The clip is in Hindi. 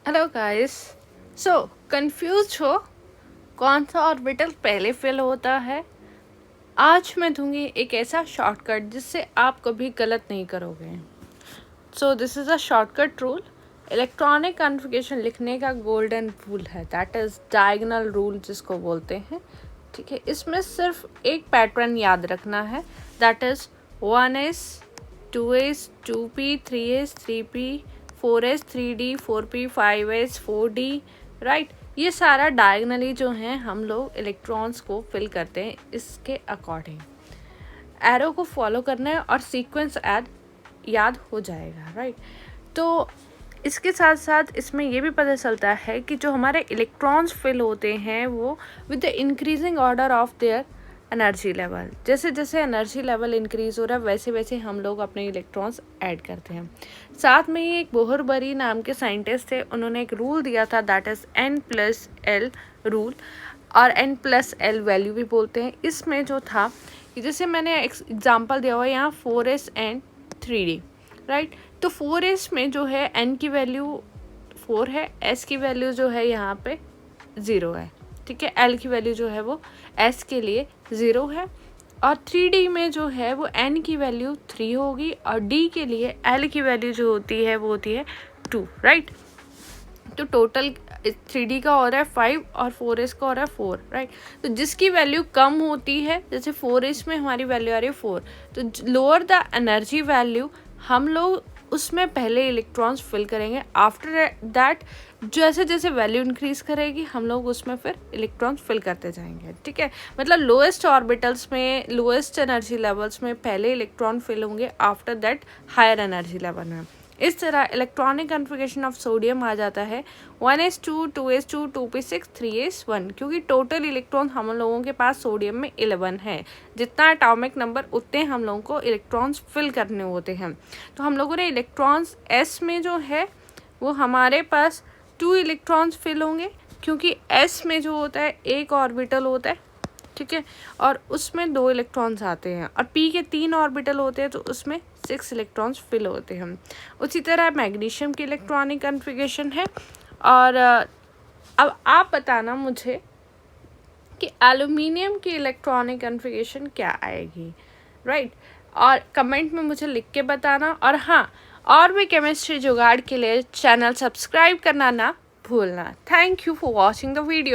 Hello guys. सो कंफ्यूज हो कौन सा ऑर्बिटल पहले फिल होता है? आज मैं दूंगी एक ऐसा शॉर्टकट जिससे आप कभी गलत नहीं करोगे। So this is a shortcut rule. Electronic configuration लिखने का गोल्डन रूल है, दैट इज़ डायगोनल रूल जिसको बोलते हैं। ठीक है, इसमें सिर्फ एक पैटर्न याद रखना है, that is 1s 2s 2p 3s 3p 4s 3d 4p 5s 4d, right. ये सारा डायगनली जो है हम लोग इलेक्ट्रॉन्स को फिल करते हैं इसके अकॉर्डिंग। एरो को फॉलो करना है और सीक्वेंस याद हो जाएगा, राइट। तो इसके साथ साथ इसमें ये भी पता चलता है कि जो हमारे इलेक्ट्रॉन्स फिल होते हैं वो with the increasing order of their energy level, जैसे जैसे एनर्जी लेवल इंक्रीज हो रहा है वैसे वैसे हम लोग अपने इलेक्ट्रॉन्स ऐड करते हैं। साथ में ही एक बोहरबरी नाम के साइंटिस्ट थे, उन्होंने एक रूल दिया था, दैट इज़ n+l रूल, और n+l वैल्यू भी बोलते हैं। इसमें जो था कि जैसे मैंने एग्जांपल दिया हुआ है यहाँ 4s एंड 3d, राइट। तो 4s में जो है n की वैल्यू 4 है, s की वैल्यू जो है यहाँ पे 0 है, ठीक है। l की वैल्यू जो है वो s के लिए 0 है, और 3d में जो है वो n की वैल्यू 3 होगी, और d के लिए l की वैल्यू जो होती है वो होती है 2, राइट। तो टोटल 3d का हो रहा है 5 और 4s का हो रहा है 4, राइट। तो जिसकी वैल्यू कम होती है, जैसे 4s में हमारी वैल्यू आ रही है 4, तो लोअर द एनर्जी वैल्यू हम लोग उसमें पहले इलेक्ट्रॉन्स फिल करेंगे। आफ्टर दैट जैसे जैसे वैल्यू इंक्रीज करेगी हम लोग उसमें फिर इलेक्ट्रॉन्स फिल करते जाएंगे, ठीक है। मतलब लोएस्ट ऑर्बिटल्स में, लोएस्ट एनर्जी लेवल्स में पहले इलेक्ट्रॉन फिल होंगे, after that higher energy level में। इस तरह इलेक्ट्रॉनिक कॉन्फ़िगरेशन ऑफ सोडियम आ जाता है 1s2 2s2 2p6 3s1, क्योंकि टोटल इलेक्ट्रॉन हम लोगों के पास सोडियम में 11 है। जितना एटॉमिक नंबर उतने हम लोगों को इलेक्ट्रॉन्स फिल करने होते हैं। तो हम लोगों ने इलेक्ट्रॉन्स s में जो है वो हमारे पास 2 इलेक्ट्रॉन्स फिल होंगे, क्योंकि s में जो होता है एक ऑर्बिटल होता है, ठीक है, और उसमें 2 इलेक्ट्रॉन्स आते हैं, और p के 3 ऑर्बिटल होते हैं तो उसमें 6 इलेक्ट्रॉन्स फिल होते हैं। उसी तरह मैग्नीशियम की इलेक्ट्रॉनिक कॉन्फ़िगरेशन है। और अब आप बताना मुझे कि एल्यूमिनियम की इलेक्ट्रॉनिक कॉन्फ़िगरेशन क्या आएगी, राइट। और कमेंट में मुझे लिख के बताना, और हाँ, और भी केमिस्ट्री जुगाड़ के लिए चैनल सब्सक्राइब करना ना भूलना। Thank you for watching the video.